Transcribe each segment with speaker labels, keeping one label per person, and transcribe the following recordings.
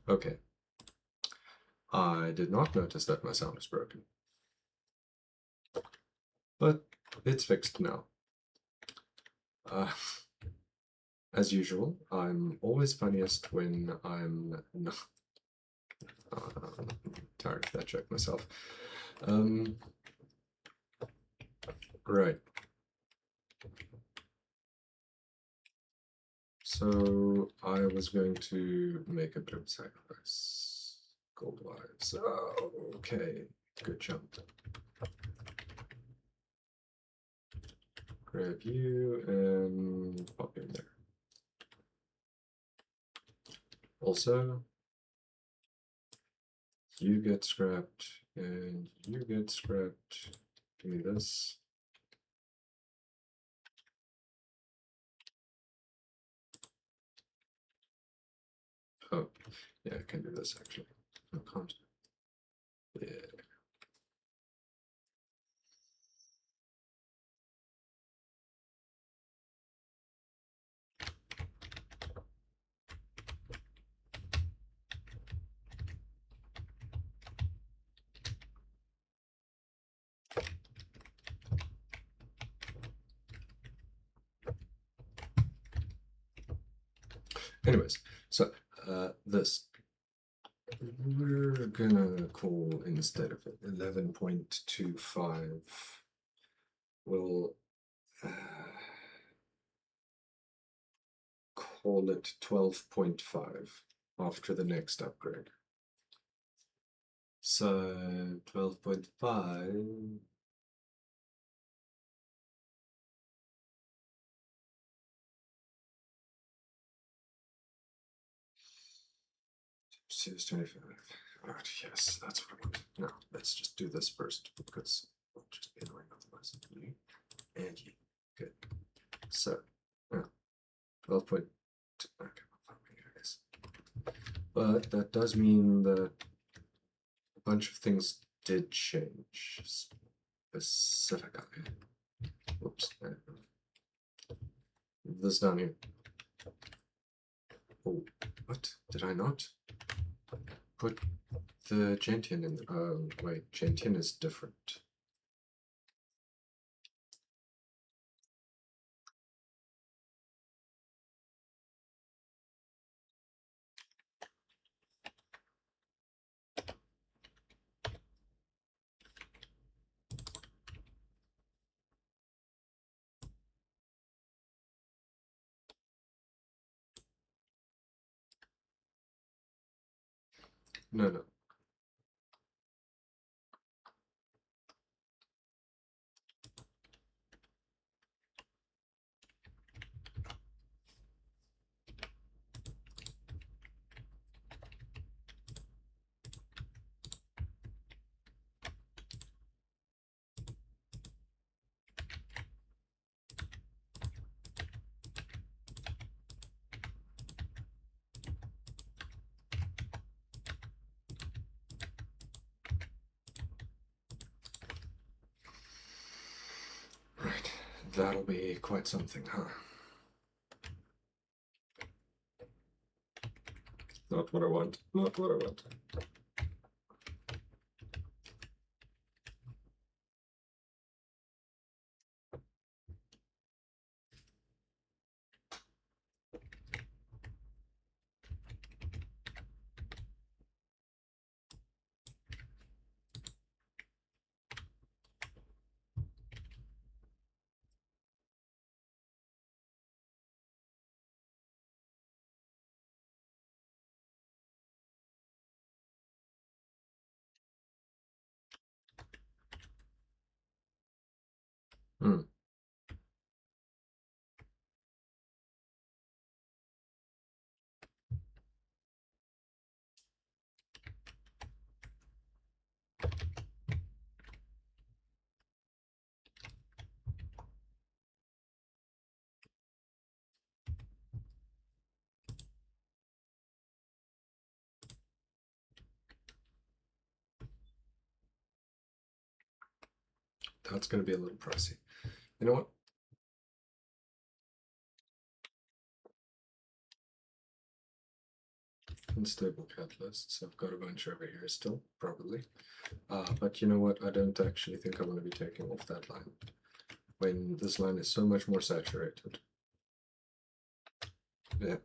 Speaker 1: Okay. I did not notice that my sound is broken. But it's fixed now. As usual, I'm always funniest when I'm not. Tired of that joke myself. Right. So I was going to make a bit of a sacrifice, gold-wise. Oh, okay, good jump. Grab you and pop in there. Also, you get scrapped and you get scrapped. Give me this. Oh, yeah, I can do this actually. No, can't. Yeah. Anyways, so this we're gonna call instead of it 11.25. We'll call it 12.5 after the next upgrade. So 12.5. Series 25. Alright, yes, that's what I want. Now, let's just do this first because we'll just be annoying otherwise. You and you. Good. So, 12 point. Okay, I guess. But that does mean that a bunch of things did change specifically. Whoops. This down here. Oh, what? Did I not put the Gentian in? Wait, Gentian is different. No, no. Right. That'll be quite something, huh? Not what I want. Not what I want. Hmm. That's going to be a little pricey. You know what? unstable catalysts. I've got a bunch over here still, probably. But you know what? I don't actually think I want to be taking off that line when this line is so much more saturated. Yeah.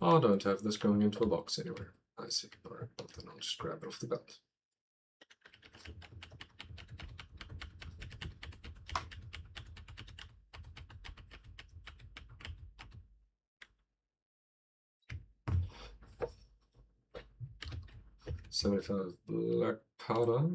Speaker 1: I don't have this going into a box anywhere. I see. Alright, well then I'll just grab it off the belt. $75 black powder.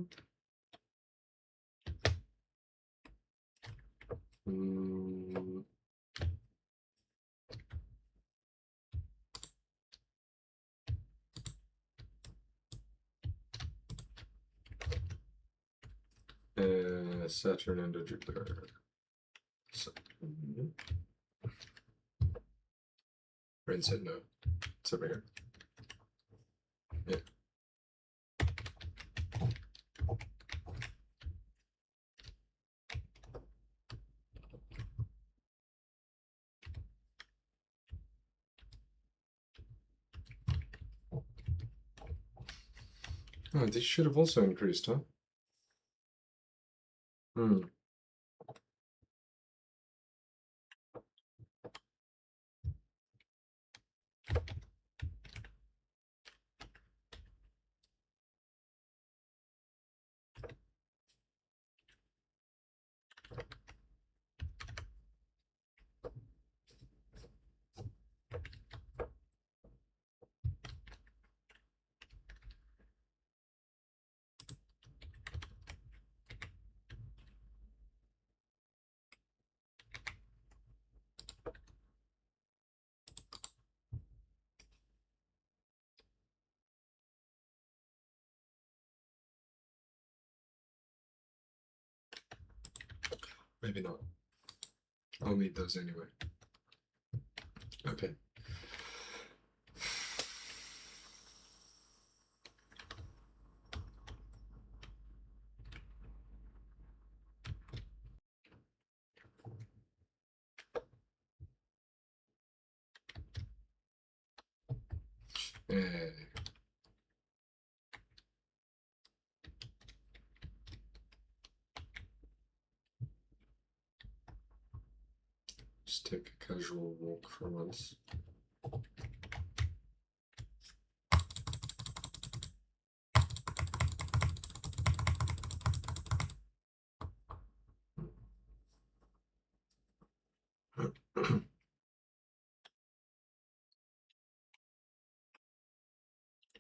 Speaker 1: Saturn and Jupiter. So, Brain said no. It's over here. Yeah. Oh, these should have also increased, huh? Hmm. Maybe not. I'll need those anyway. Okay. Just take a casual walk for once.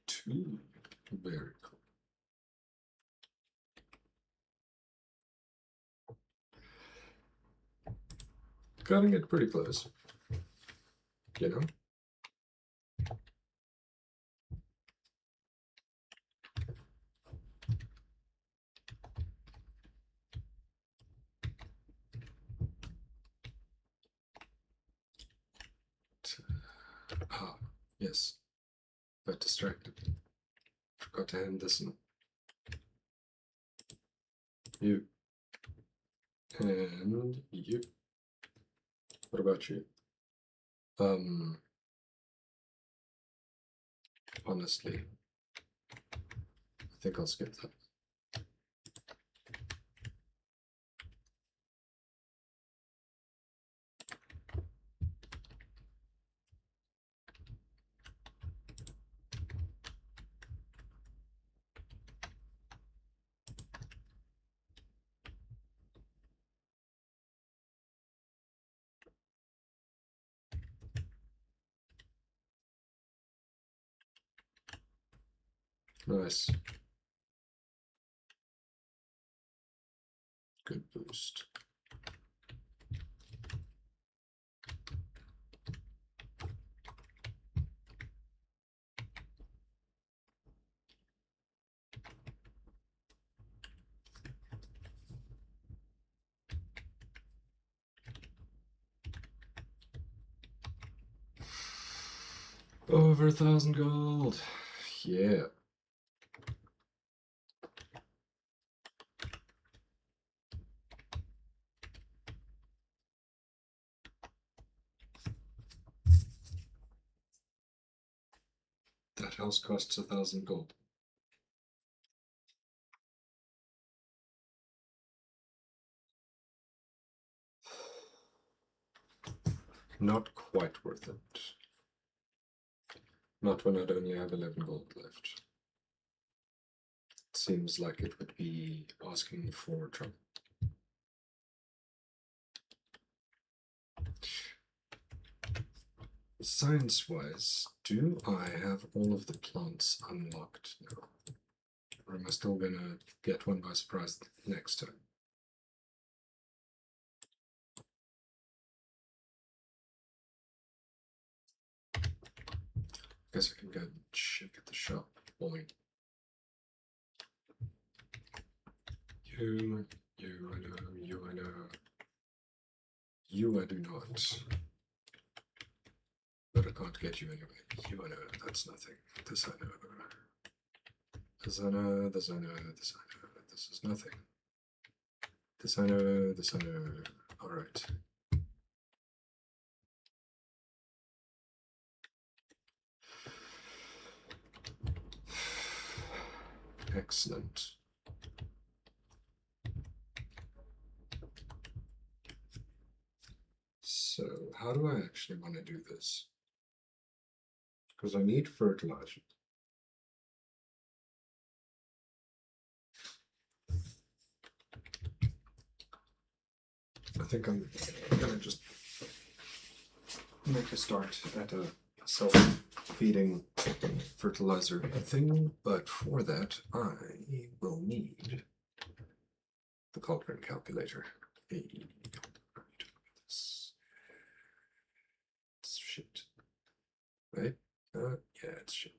Speaker 1: Two. Very cool. Cutting it pretty close. You know? Ah, yes. Got distracted. Forgot to hand this in. You. And you. What about you? Honestly, I think I'll skip that. Nice. Good boost. Over 1,000 gold. Yeah. That house costs 1,000 gold. Not quite worth it. Not when I'd only have 11 gold left. It seems like it would be asking for trouble. Science-wise, do I have all of the plants unlocked now? Or am I still gonna get one by surprise next time? Guess I can go and check at the shop. Boy. You I know, you I know. You I do not. But I can't get you anyway. You I know, that's nothing. This I know. This I know, this I know, this I know. This is nothing. This I know, this I know. Alright. Excellent. So, how do I actually want to do this? Because I need fertilizer. I think I'm gonna just make a start at a self-feeding fertilizer thing, but for that I will need the cauldron calculator. Hey, it's shit. Right? Yeah, it's shit.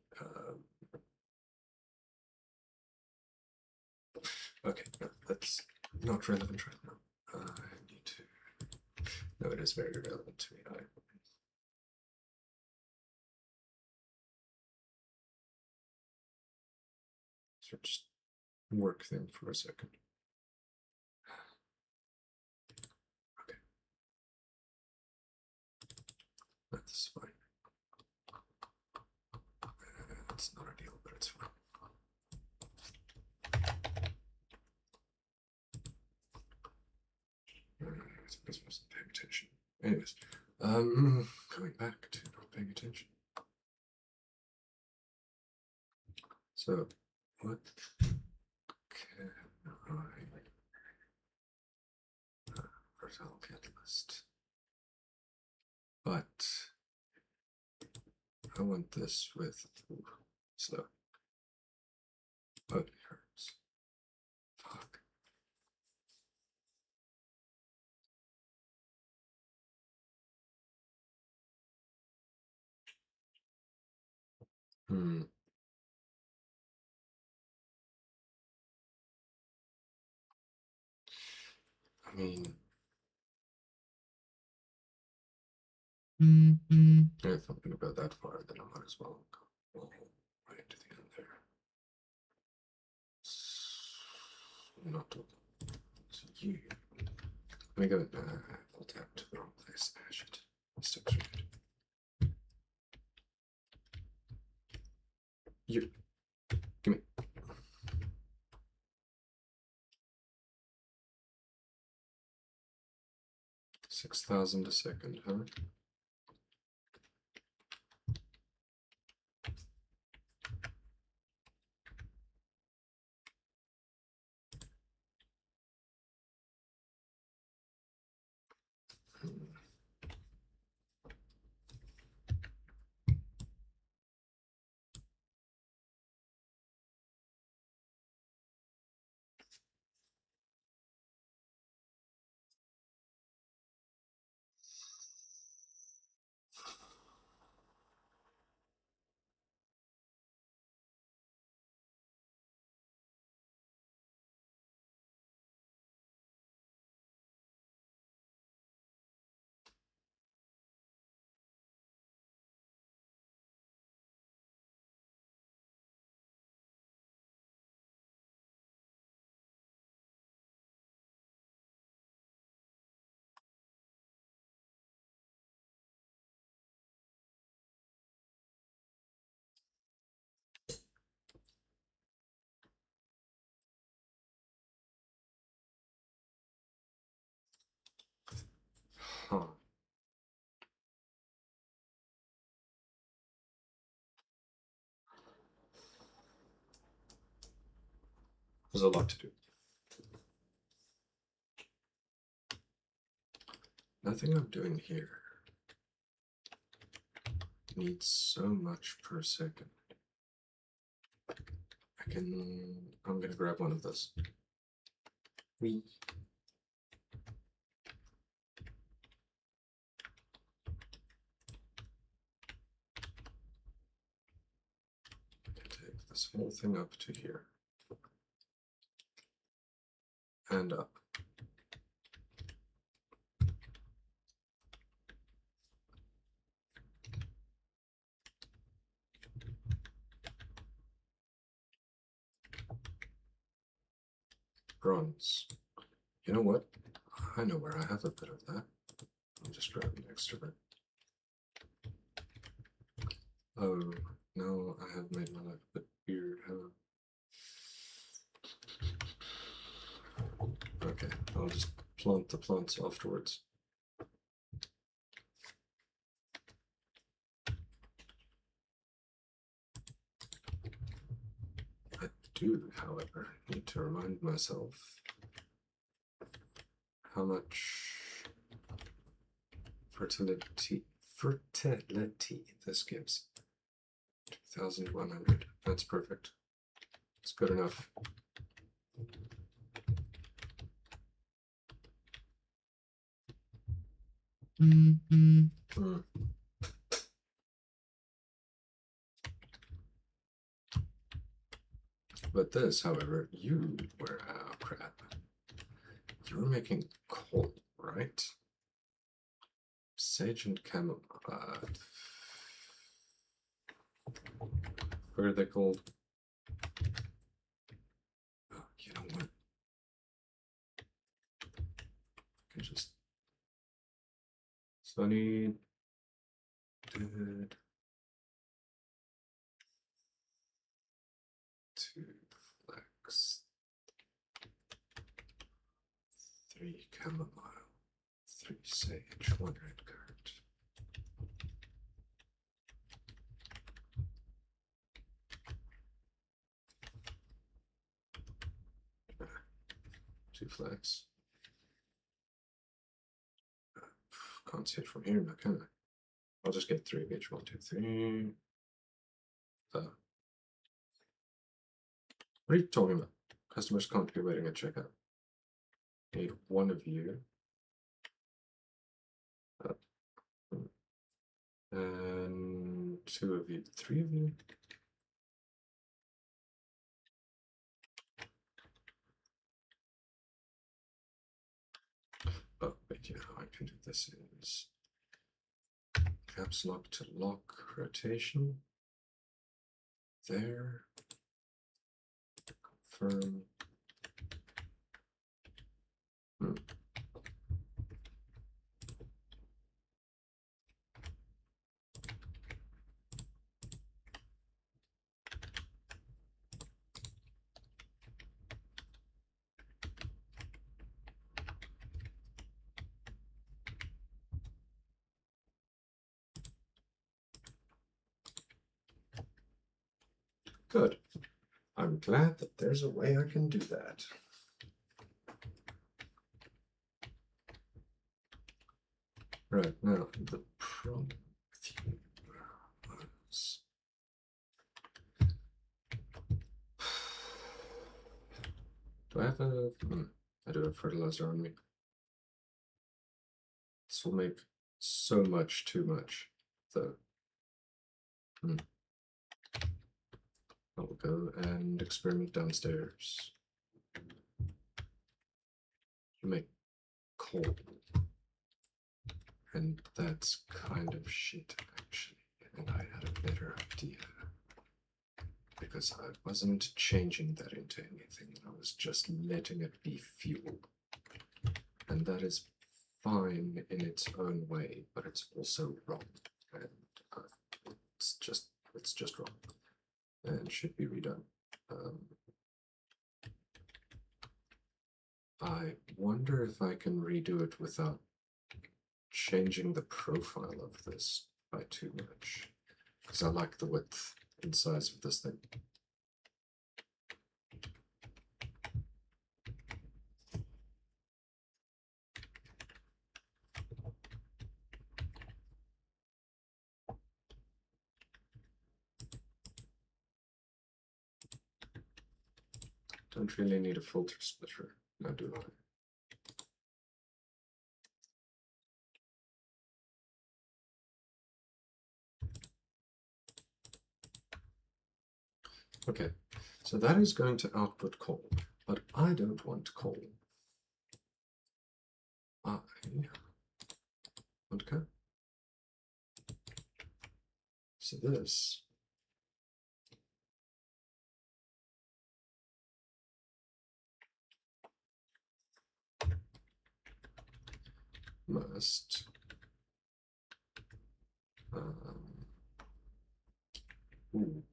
Speaker 1: Okay, no, that's not relevant right now. I need to. No, it is very relevant to me. So just work them for a second. Okay. That's fine. It's not ideal, but it's fine. I wasn't paying attention. Anyways, coming back to not paying attention. So, what can I fertile catalyst? But I want this with slow. Potent herbs. Fuck. Hmm. I mean, if I'm gonna go that far, then I might as well go right to the end there. Not to you. Let me go. I'll tap to the wrong place. Ah, shit. Steps right. You. Give me. 6,000 a second, huh? Huh. There's a lot to do. Nothing I'm doing here needs so much per second. I'm gonna grab one of those. Whee. Take this whole thing up to here. And up. Bronze. You know what? I know where I have a bit of that. I'll just grab an extra bit. Oh, no, I have made my life a bit weird, Okay, I'll just plant the plants afterwards. I do, however, need to remind myself how much fertility this gives. 2,100. That's perfect. It's good enough. But this, however, you were, oh crap. You were making coal, right? Sage and chamomile. Where are they called? Oh, you know what? I can just. So I need. Two flax. 3 chamomile. 3 sage. 1 red card. Two flags. Can't see it from here now, can I? I'll just get 3 of each. 1, 2, 3. What are you talking about? Customers can't be waiting at checkout. Need 1 of you. And 2 of you. 3 of you. Oh, wait, yeah, I can do this is caps lock to lock rotation. There. Confirm. Good. I'm glad that there's a way I can do that. Right, now, the problem with you was... Do I have a... I do have fertilizer on me. This will make so much too much, though. I'll go and experiment downstairs. You make coal. And that's kind of shit, actually. And I had a better idea. Because I wasn't changing that into anything. I was just letting it be fuel. And that is fine in its own way, but it's also wrong. And it's just wrong. And should be redone. I wonder if I can redo it without changing the profile of this by too much, because I like the width and size of this thing. Don't really need a filter splitter, now do I? Okay, so that is going to output coal, but I don't want coal. I want coal. So this must ooh,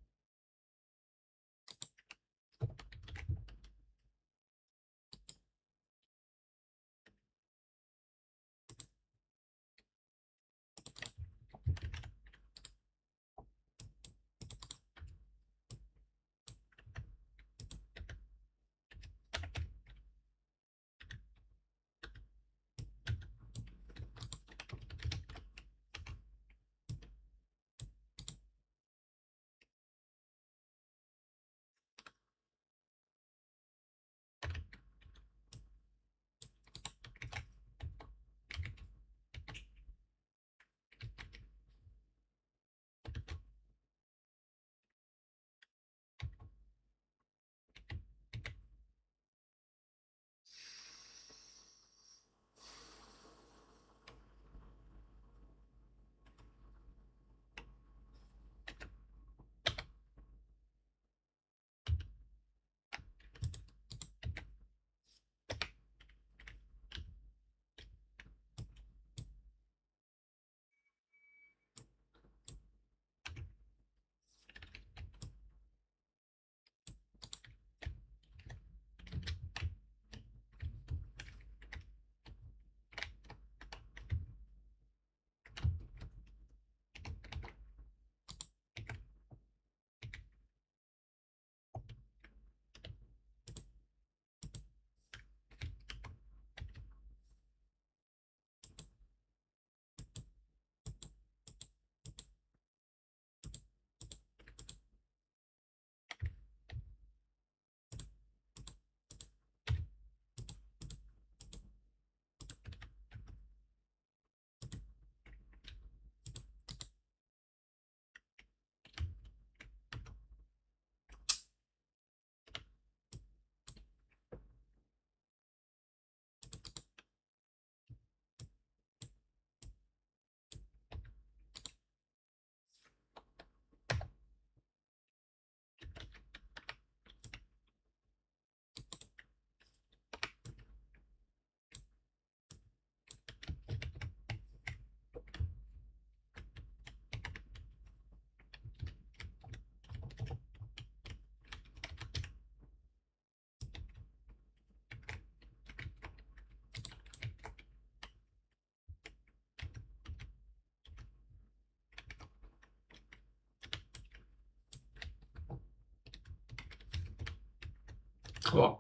Speaker 1: oh,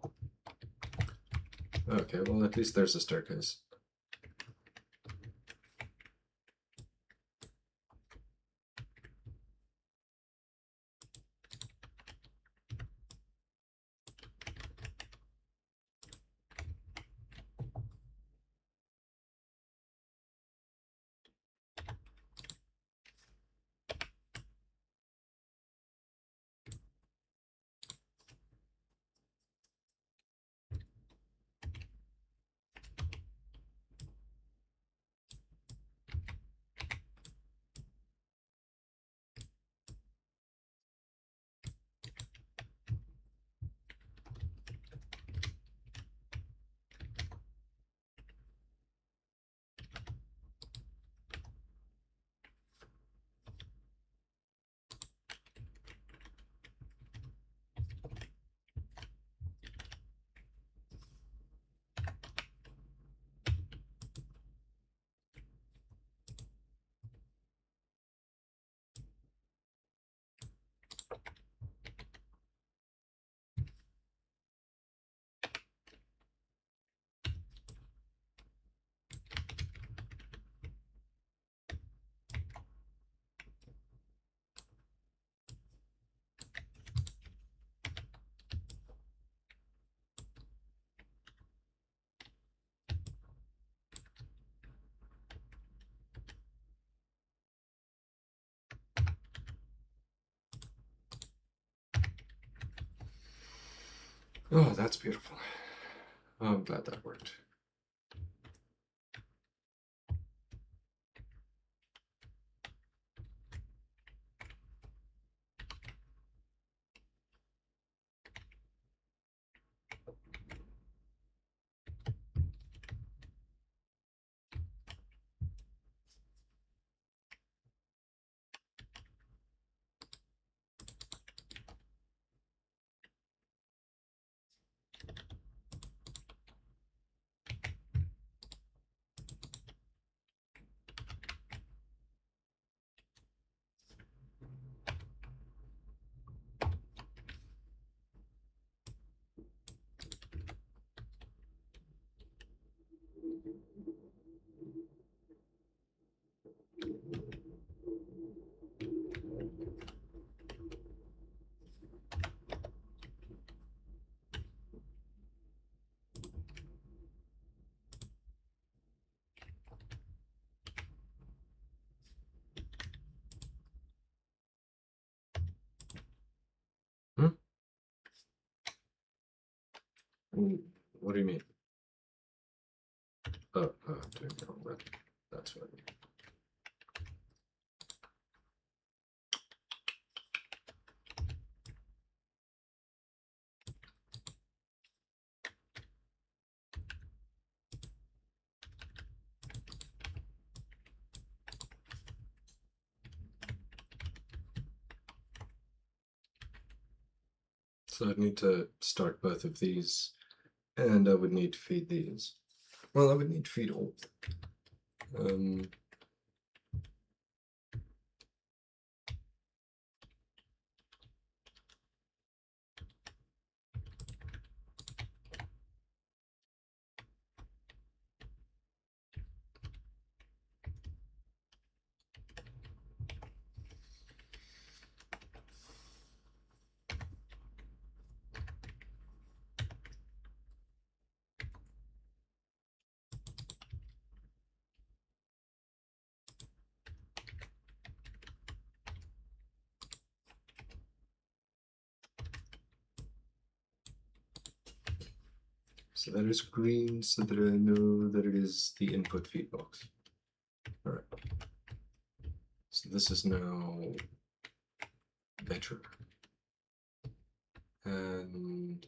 Speaker 1: okay, well at least there's a staircase. Oh, that's beautiful. Oh, I'm glad that worked. Hmm? What do you mean? Oh, doing it wrong way. That's what I mean. So I'd need to start both of these, and I would need to feed these. Well, I would need to feed all of them. So that is green, so that I know that it is the input feed box. All right. So this is now better. And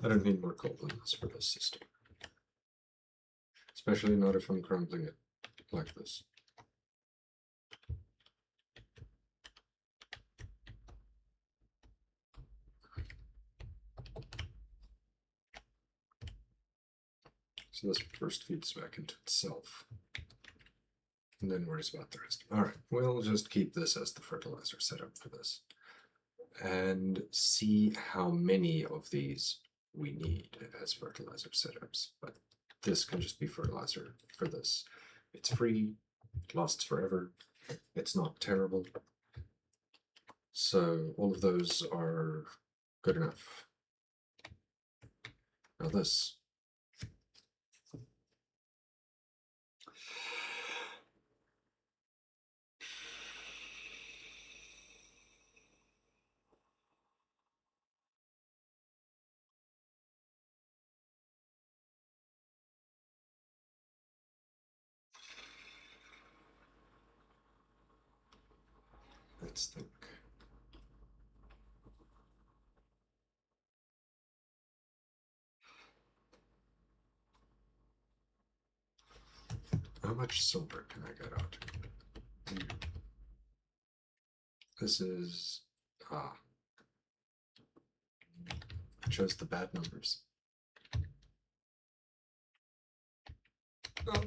Speaker 1: I don't need more goblins for this system. Especially not if I'm crumbling it like this. So this first feeds back into itself. And then worries about the rest. All right, we'll just keep this as the fertilizer setup for this. And see how many of these we need as fertilizer setups. But this can just be fertilizer for this. It's free, it lasts forever, it's not terrible. So all of those are good enough. Now this. Let's think. How much silver can I get out? This is I chose the bad numbers. Oh.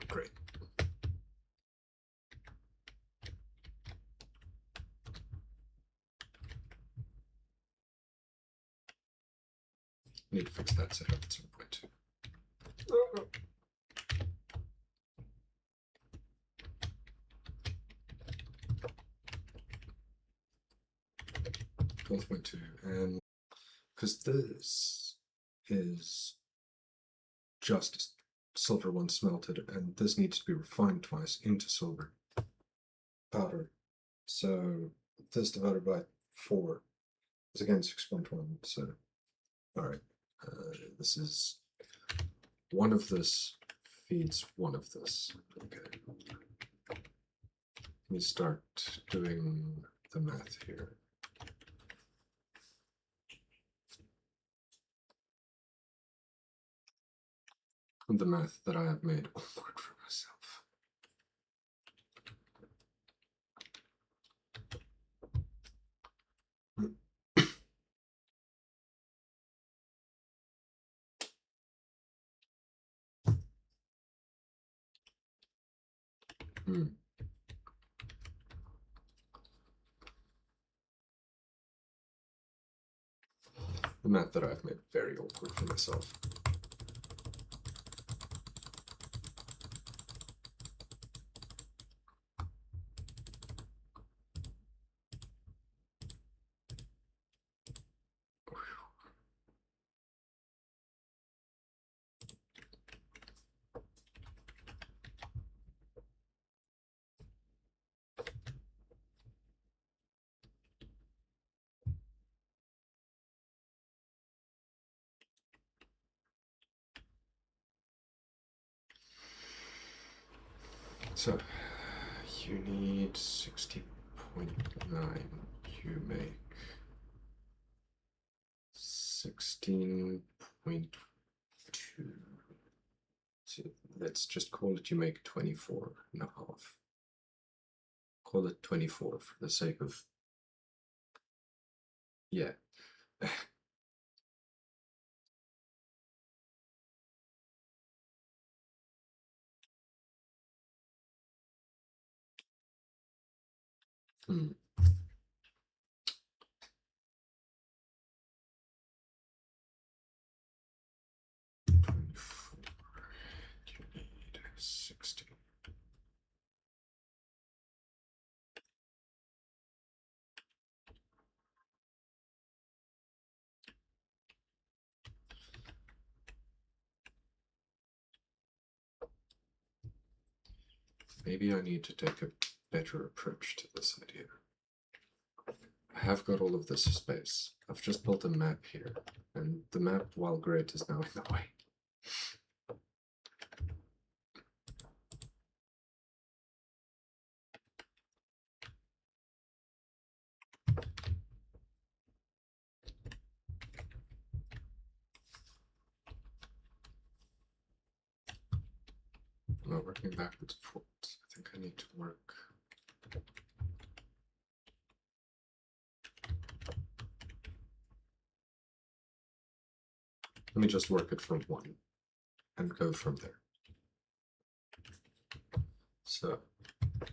Speaker 1: Great. Need to fix that setup at some point too. 12.2, and because this is just silver once smelted, and this needs to be refined twice into silver powder. So this divided by 4 is again 6.1. So, all right, this is one of this feeds one of this. Okay. Let me start doing the math here. The math that I have made will work for myself. The math that I've made very awkward for myself. So, you need 60.9. You make 16.2. So let's just call it you make 24.5. Call it 24 for the sake of... Yeah. Hmm. You need 60. Maybe I need to take a better approach to this idea. I have got all of this space. I've just built a map here, and the map, while great, is now in the way. Am I working backwards and forwards? I think I need to work. Let me just work it from 1 and go from there. So,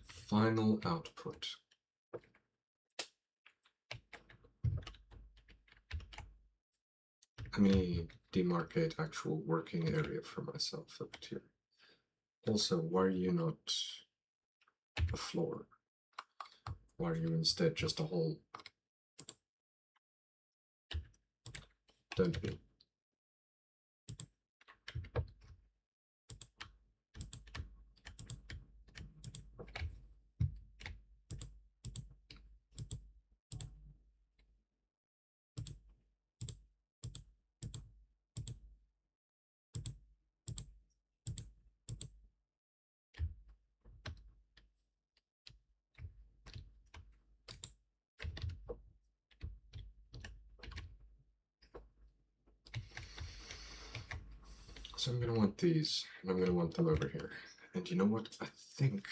Speaker 1: final output. Let me demarcate actual working area for myself up here. Also, why are you not a floor? Why are you instead just a hole? Don't be. So I'm going to want these, and I'm going to want them over here. And you know what? I think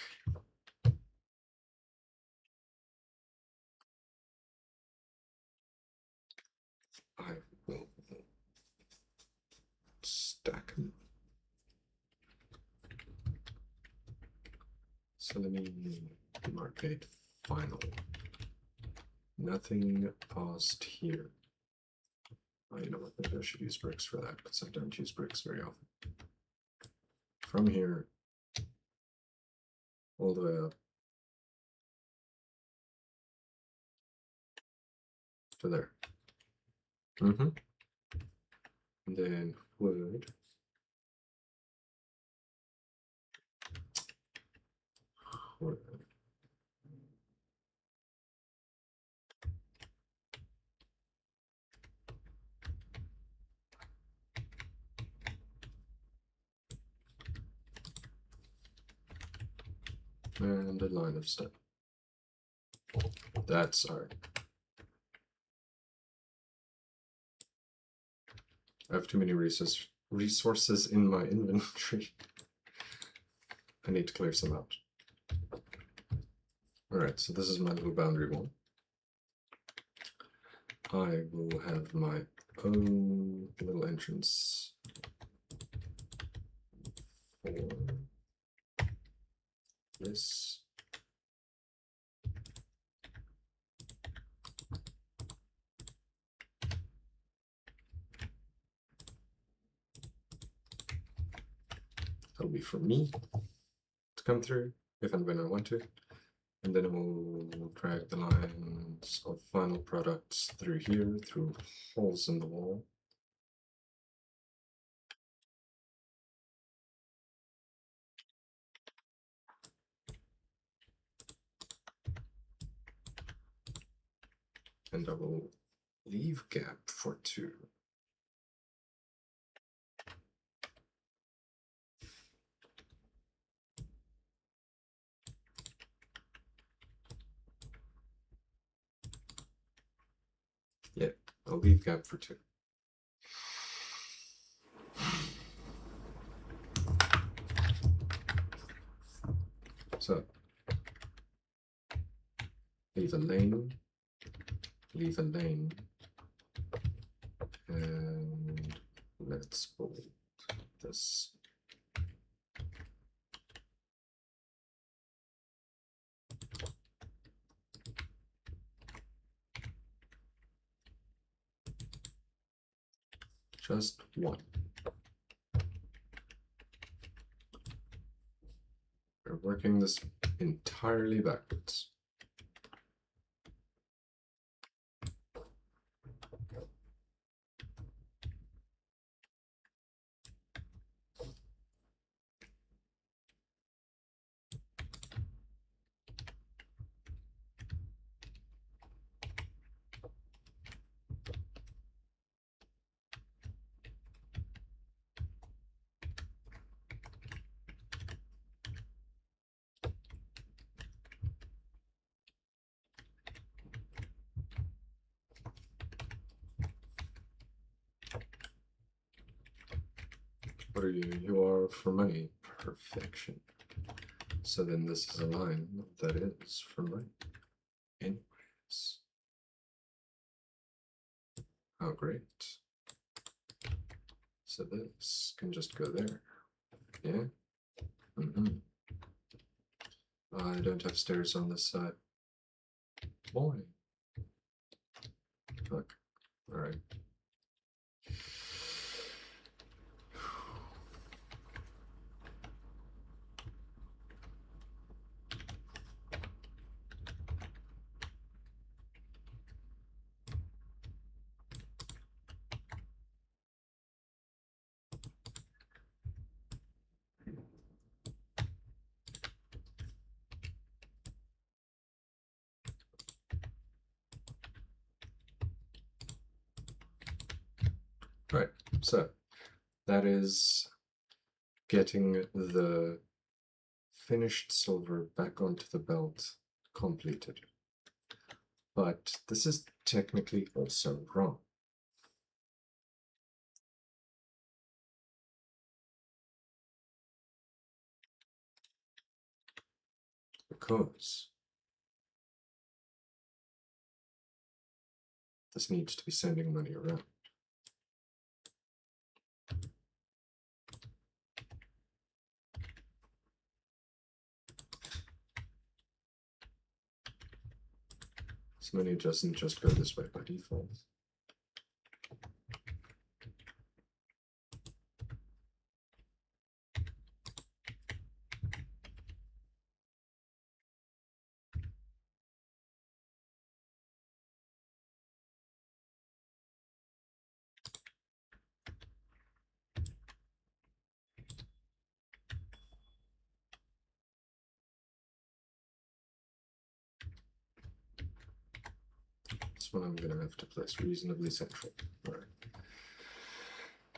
Speaker 1: I will stack them. So let me demarcate final. Nothing past here. Oh, you know what? Maybe I should use bricks for that, because I don't use bricks very often. From here, all the way up. to there. And then wood. Wood. And a line of sight. That's hard. I have too many resources in my inventory. I need to clear some out. Alright, so this is my little boundary wall. I will have my own little entrance for this. That'll be for me to come through if and when I want to. And then we'll drag the lines of final products through here, through holes in the wall. And I will leave gap for 2. Yeah, I'll leave gap for 2. So, leave a lane, and let's bolt this. Just 1. We're working this entirely backwards. What are you? You are for money. Perfection. So then this is a line that is for money. Anyways. Oh, great. So this can just go there. Yeah? I don't have stairs on this side. Boy. Fuck. Alright. Right, so that is getting the finished silver back onto the belt completed. But this is technically also wrong. Because this needs to be sending money around. This money doesn't just go this way by default. this one I'm gonna have to place reasonably central. Alright.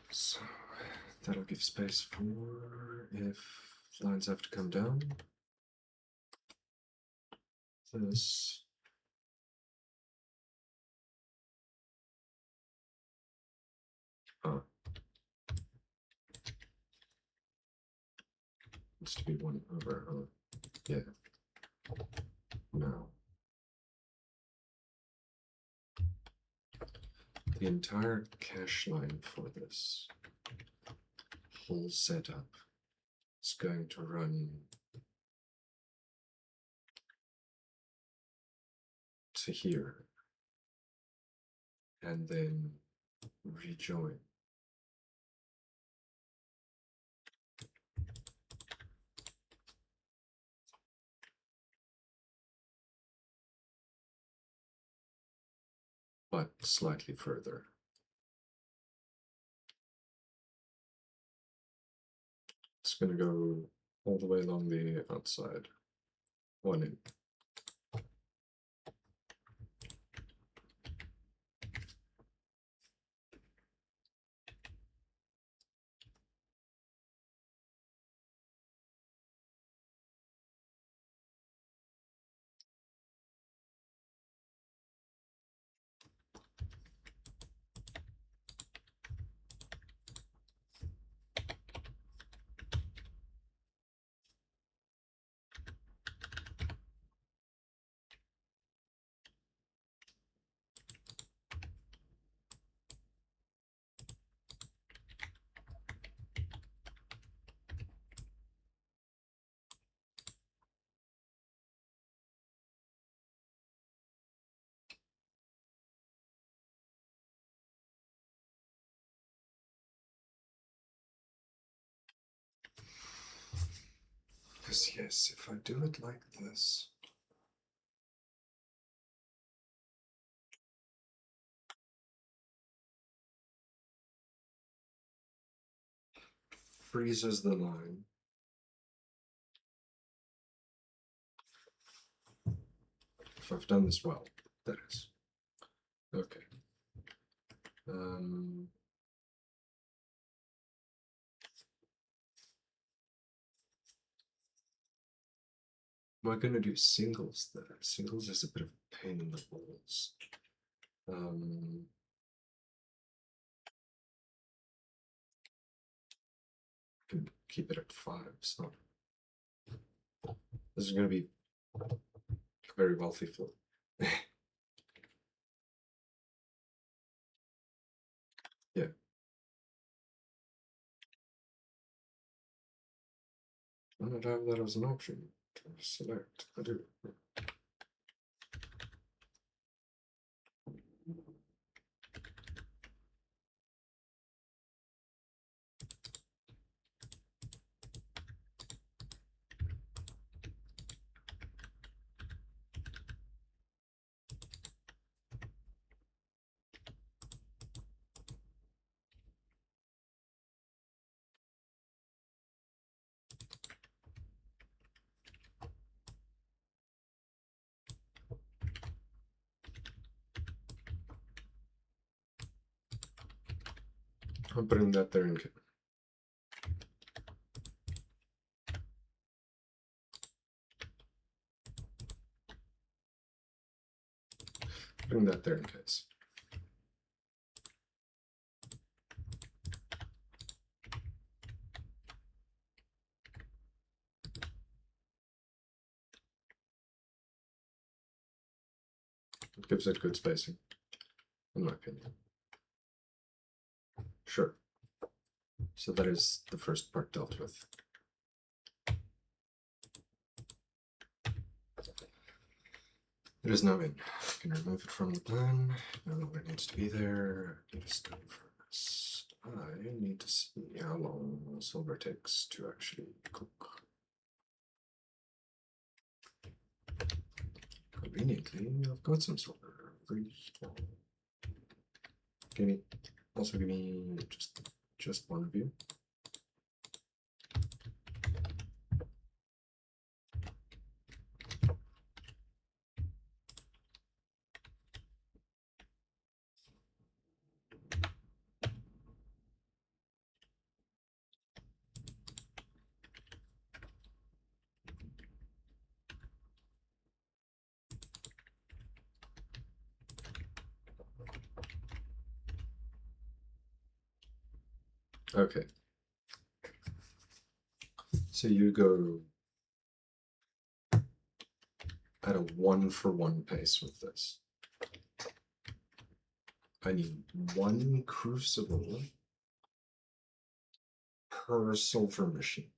Speaker 1: So that'll give space for if lines have to come down. This. Needs to be 1/. Yeah. Now. The entire cache line for this whole setup is going to run to here and then rejoin. But slightly further. It's going to go all the way along the outside. 1 in. Because yes, if I do it like this, freezes the line. If I've done this well, that is. Okay. Am I going to do singles there? Singles is a bit of a pain in the balls. Can keep it at 5, so this is going to be very wealthy for yeah. I don't have that as an option to select. I do. I'm putting that there in case. Putting that there in case. It gives it good spacing, in my opinion. Sure. So that is the first part dealt with. It is now in. I can remove it from the plan. No longer needs to be there. Need a stone furnace. I need to see how long silver takes to actually cook. Conveniently, I've got some silver. Give me, also give me just one of you. Okay. So you go at a 1-for-1 pace with this. I need 1 crucible per silver machine.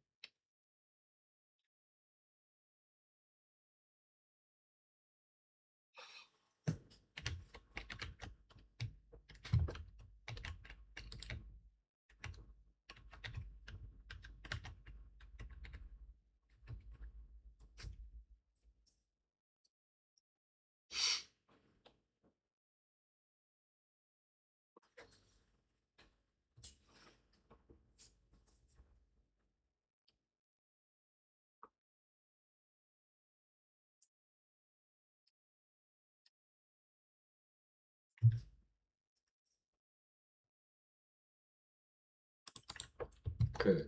Speaker 1: Good.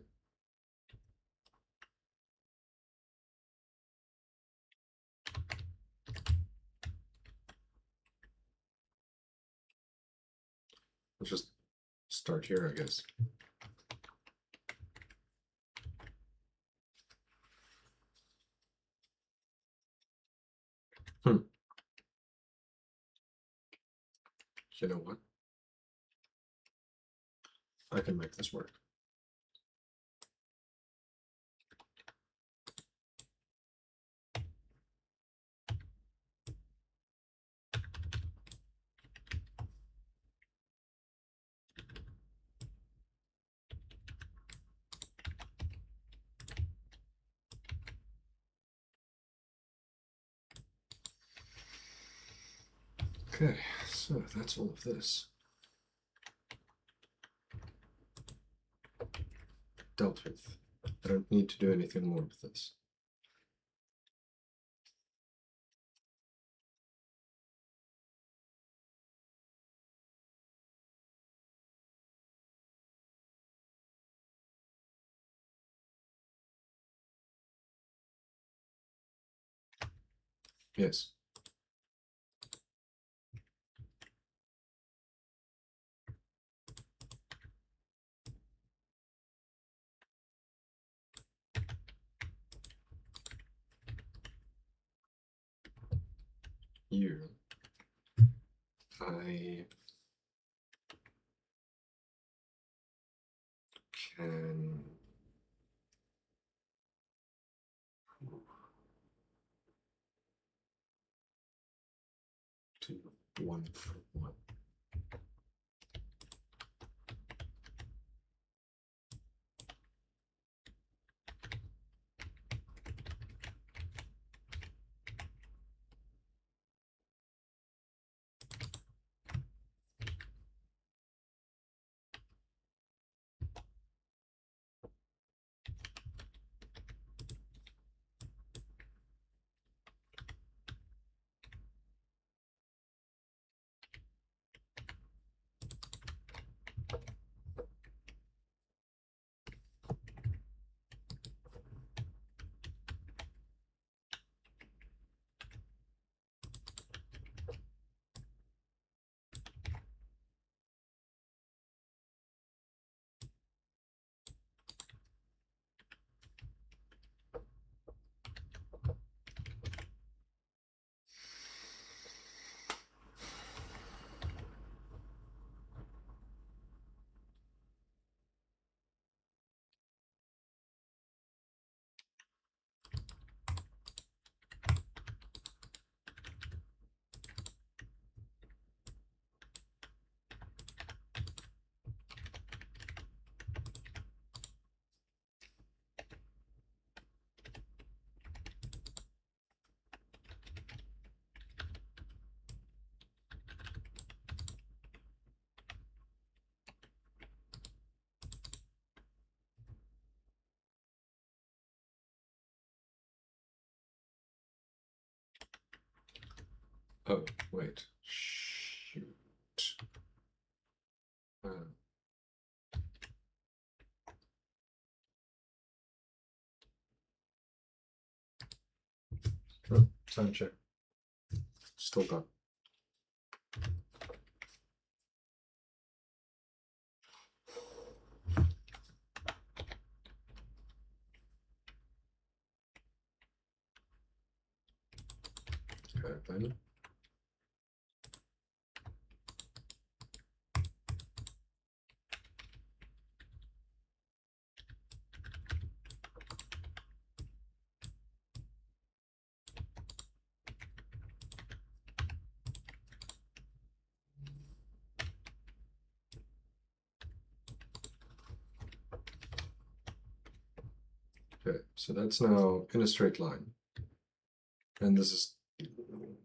Speaker 1: Let's just start here, I guess. You know what? I can make this work. Okay, so that's all of this. Dealt with. I don't need to do anything more with this. Yes. You. I can do 1-for-1. Oh, wait. Shoot. Uh, oh, time check. Still done. Okay, then. Okay, so that's now in a straight line. And this is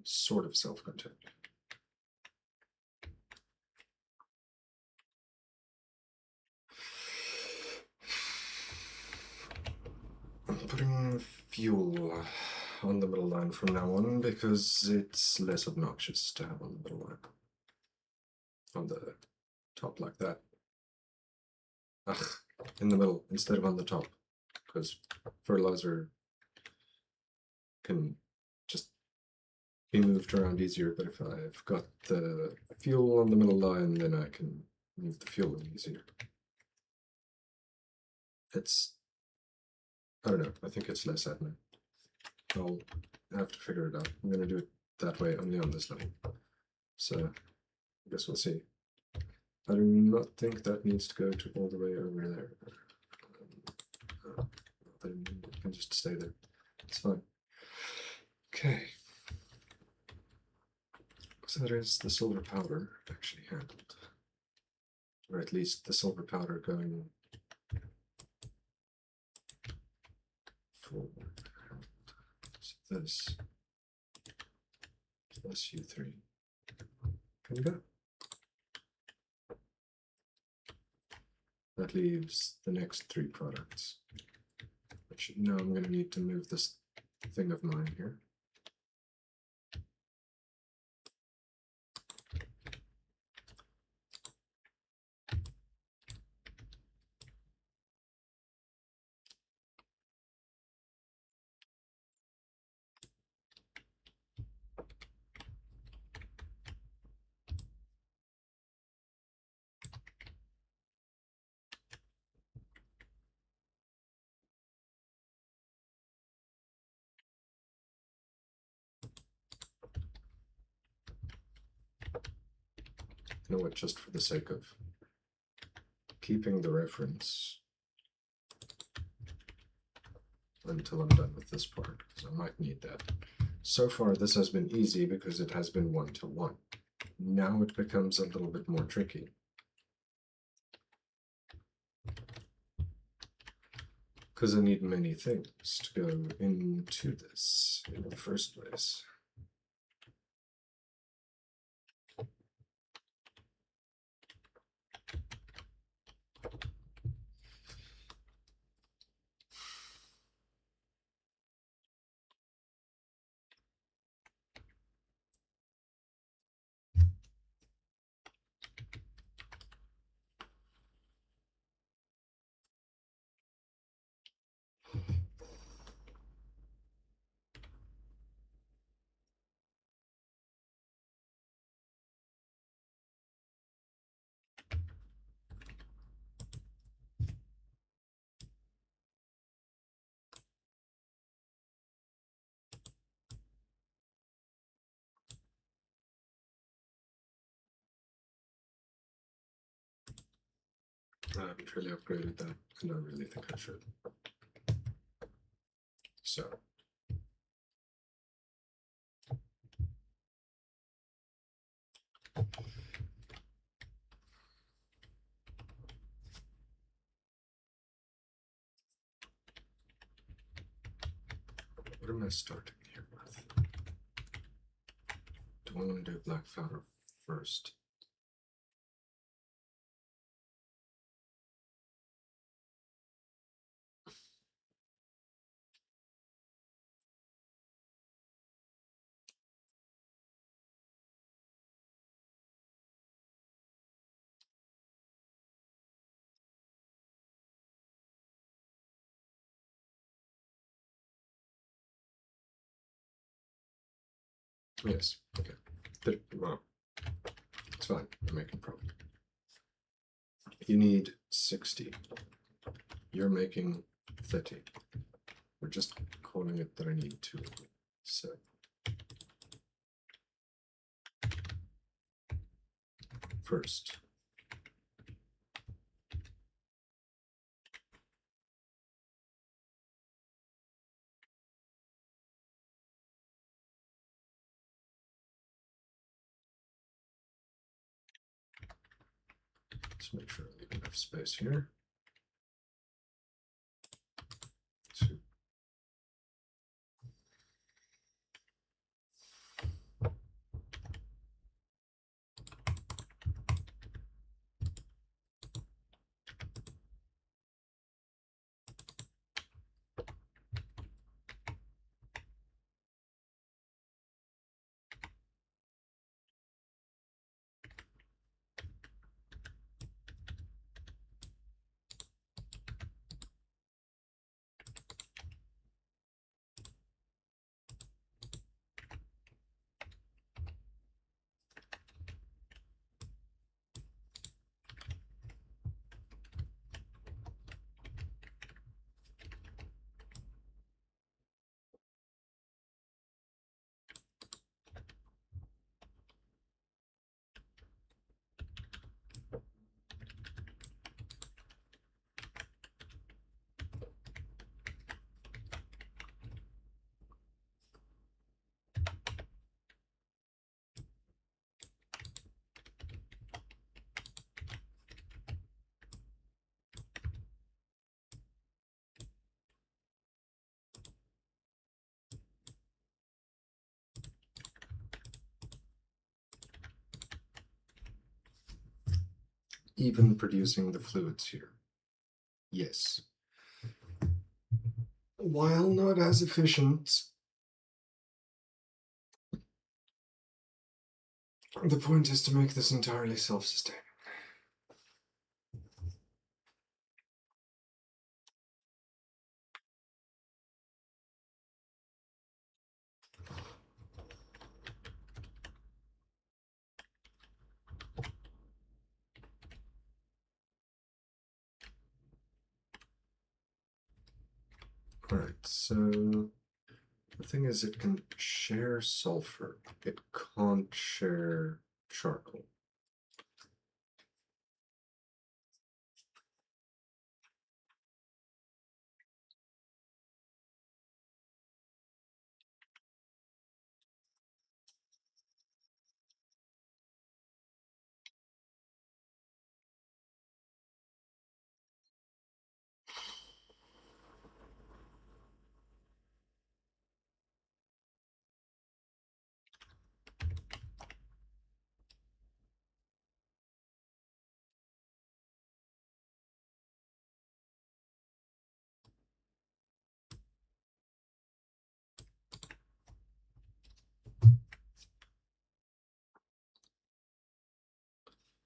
Speaker 1: sort of self-contained. I'm putting fuel on the middle line from now on because it's less obnoxious to have on the middle line. On the top like that. Ugh, in the middle instead of on the top. Because fertilizer can just be moved around easier, but if I've got the fuel on the middle line, then I can move the fuel in easier. It's, I don't know, I think it's less admin. I'll have to figure it out. I'm going to do it that way only on this level. So, I guess we'll see. I do not think that needs to go to all the way over there. Then it can just stay there. It's fine. Okay. So there is the silver powder actually handled. Or at least the silver powder going forward. So this plus U3 can go. That leaves the next three products. Which now I'm going to need to move this thing of mine here. You know what, just for the sake of keeping the reference until I'm done with this part, because I might need that. So far, this has been easy because it has been 1-to-1. Now it becomes a little bit more tricky. Because I need many things to go into this in the first place. I haven't really upgraded that, and I really think I should. So. What am I starting here with? Do I want to do black powder first? Yes, okay. Well, it's fine. I'm making profit. You need 60. You're making 30. We're just calling it that I need 2. So first. Let's make sure I leave enough space here. Two. Even producing the fluids here. Yes. While not as efficient, the point is to make this entirely self-sustaining. Alright, so the thing is it can share sulfur. It can't share charcoal.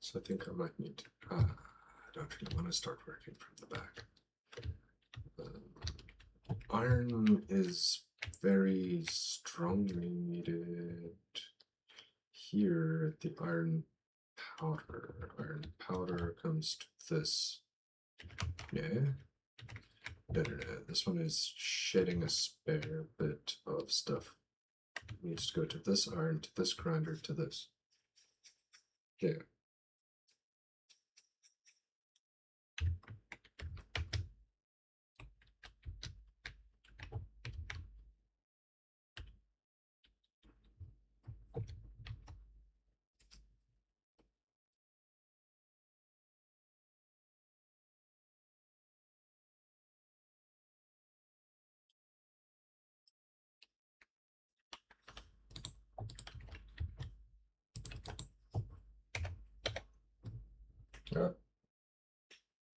Speaker 1: So I think I might need to, I don't really want to start working from the back. Iron is very strongly needed here at the iron powder. Iron powder comes to this. Yeah. No. This one is shedding a spare bit of stuff. It needs to go to this iron, to this grinder, to this. Yeah.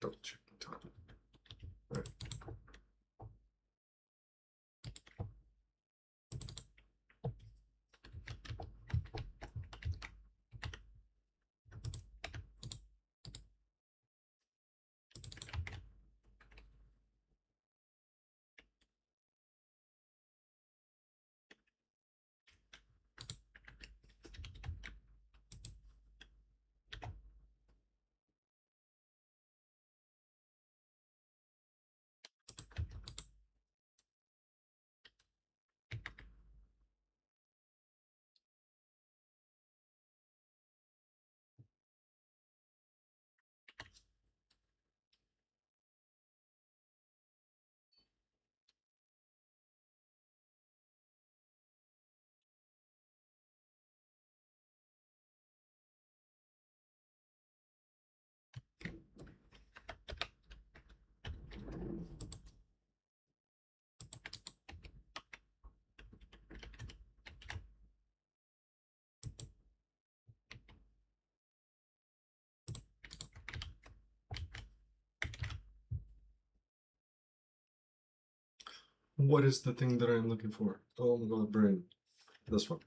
Speaker 1: Double check the top. Right. What is the thing that I'm looking for? Oh my god, brain. This one.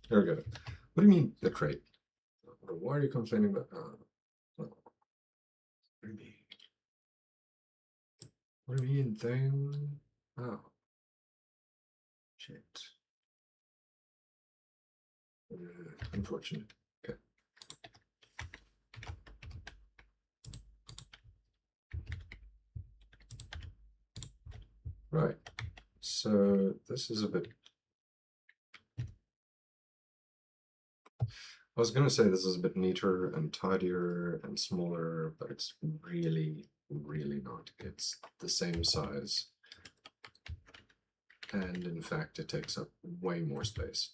Speaker 1: There we go. What do you mean, the crate? Why are you complaining about... what do you mean? What do you mean, thing? Oh. Shit. Unfortunate. Okay. Right. So this is a bit... I was going to say this is a bit neater and tidier and smaller, but it's really, really not. It's the same size. And in fact, it takes up way more space.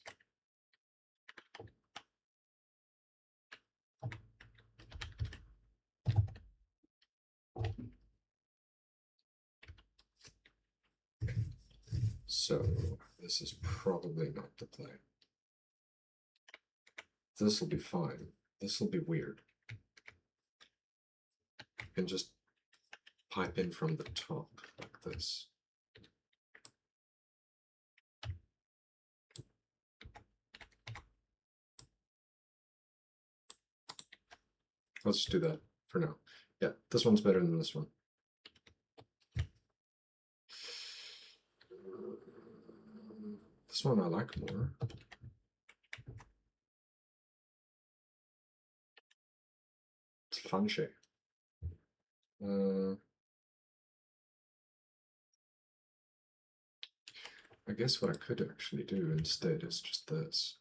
Speaker 1: So this is probably not the play. This will be fine. This will be weird. And just pipe in from the top like this. Let's just do that for now. Yeah, this one's better than this one. This one I like more. It's fun shape. I guess what I could actually do instead is just this.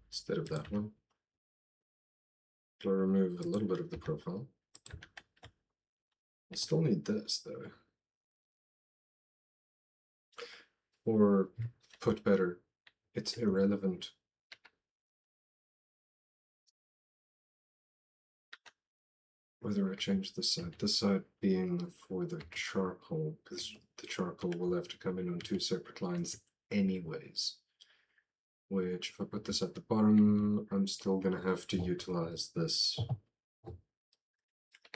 Speaker 1: Instead of that one. I'll remove a little bit of the profile. I still need this though. Or put better, it's irrelevant. Whether I change this side being for the charcoal, because the charcoal will have to come in on two separate lines anyways. Which, if I put this at the bottom, I'm still going to have to utilize this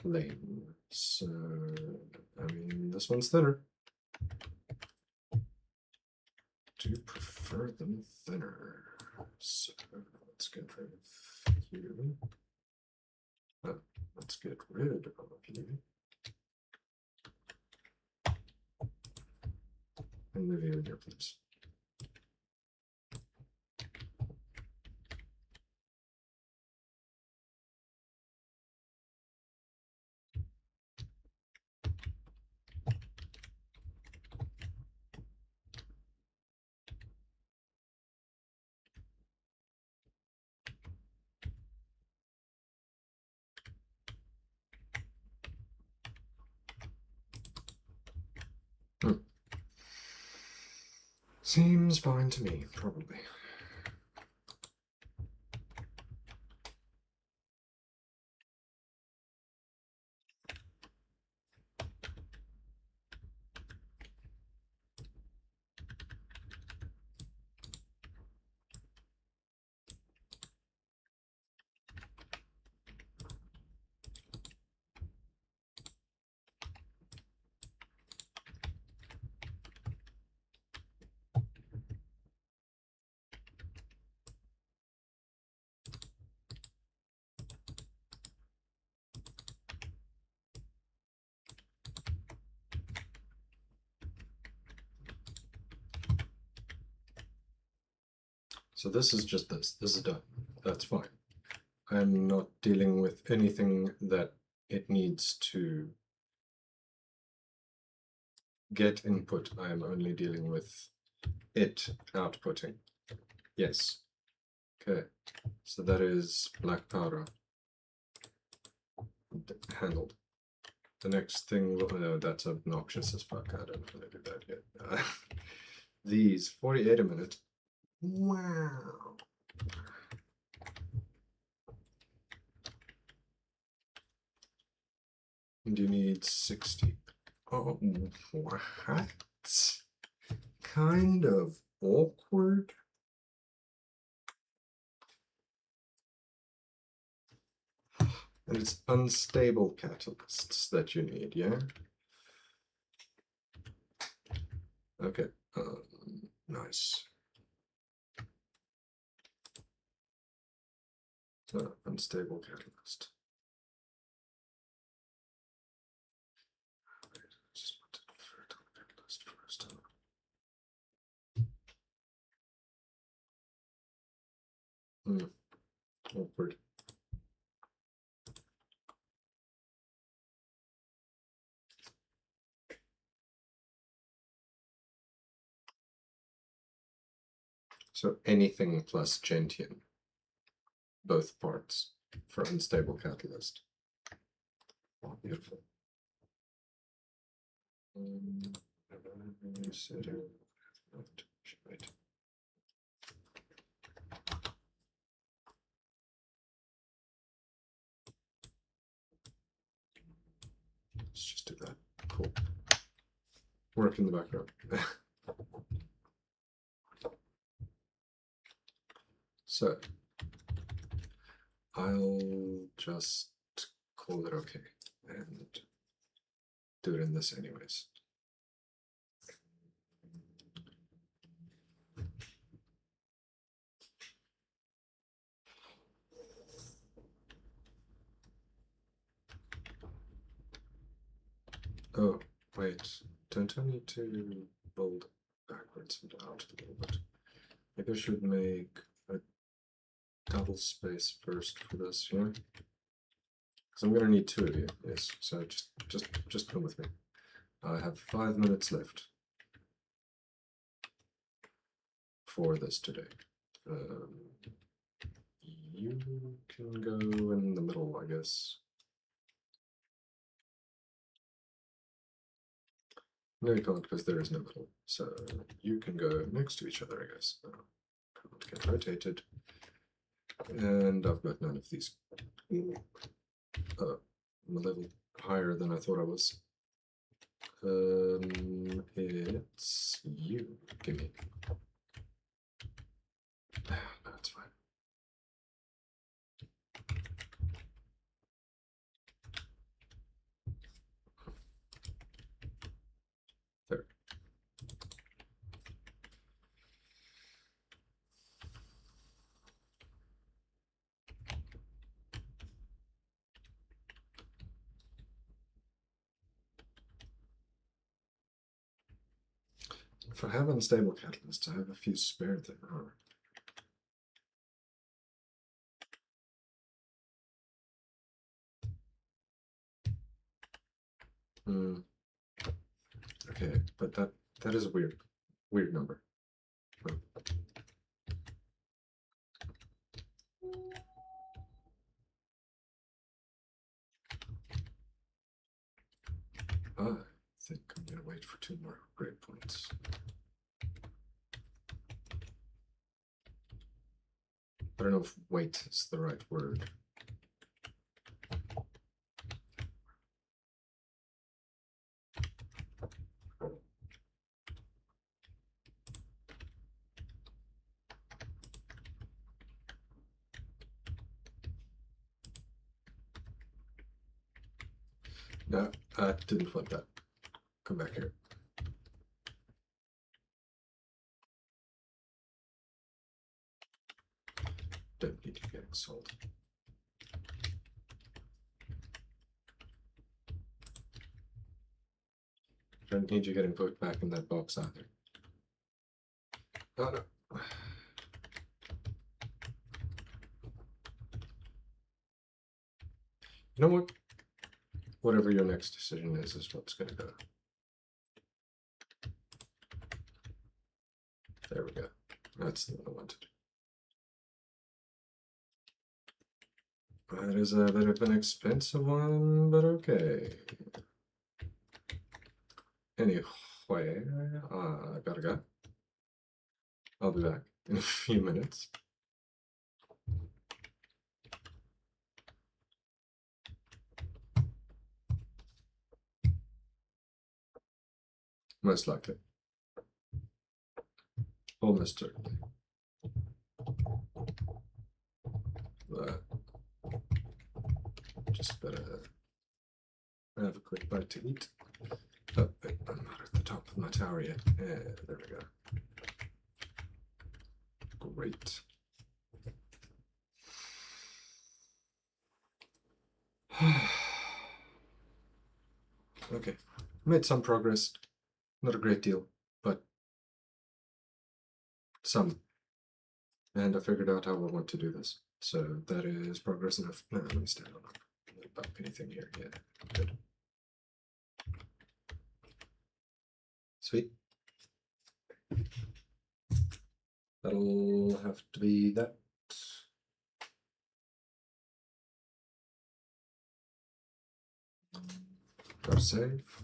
Speaker 1: lane. So, I mean, this one's thinner. Do prefer them thinner. So, let's get rid of you. Let's get rid of you. And move you in here, please. Seems fine to me, probably. So this is just this. This is done. That's fine. I'm not dealing with anything that it needs to get input. I am only dealing with it outputting. Yes. Okay. So that is black powder handled. The next thing, that's obnoxious as fuck. I don't want to do that yet. These 48 a minute. Wow. And you need 60. Oh, what? Kind of awkward. And it's unstable catalysts that you need, yeah? Okay, nice. Unstable catalyst. Wait, I just wanted fertile catalyst first. Awkward. So anything plus gentian, both parts for unstable catalyst. Oh, beautiful. Right. Let's just do that. Cool. Work in the background. So I'll just call it okay and do it in this anyways. Oh, wait, don't I need to build backwards and out a little bit? Maybe I should make a double space first for this, yeah? Because I'm gonna need 2 of you, yes. So just come with me. I have 5 minutes left for this today. You can go in the middle, I guess. No, you can't because there is no middle. So you can go next to each other, I guess. Can't get rotated. And I've got none of these. I'm a level higher than I thought I was. It's you. Give me. No, it's fine. There. If I have unstable catalyst, I have a few spare there. Okay, but that is a weird number. I think I'm gonna wait for 2 more upgrade points. I don't know if wait is the right word. No, I didn't want that. Come back here. Don't need you getting sold. Don't need you getting put back in that box either. Oh no. You know what? Whatever your next decision is what's going to go. There we go. That's the one I wanted. That is a bit of an expensive one, but okay. Anyway, I gotta go. I'll be back in a few minutes. Most likely. Almost certainly. Just better have a quick bite to eat. Oh, wait, I'm not at the top of my tower yet. Yeah, there we go. Great. Okay, made some progress. Not a great deal, but some. And I figured out how I want to do this. So that is progress enough. No, let me stand on the balcony thing here. Yeah, good. Sweet. That'll have to be that. Gotta save.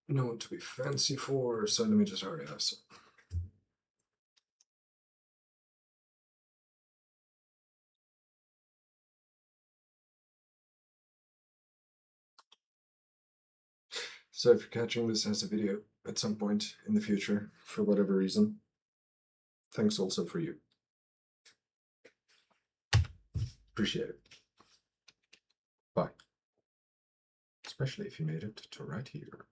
Speaker 1: No one to be fancy for, so let me just already have some. So if you're catching this as a video at some point in the future, for whatever reason, thanks also for you. Appreciate it. Bye. Especially if you made it to right here.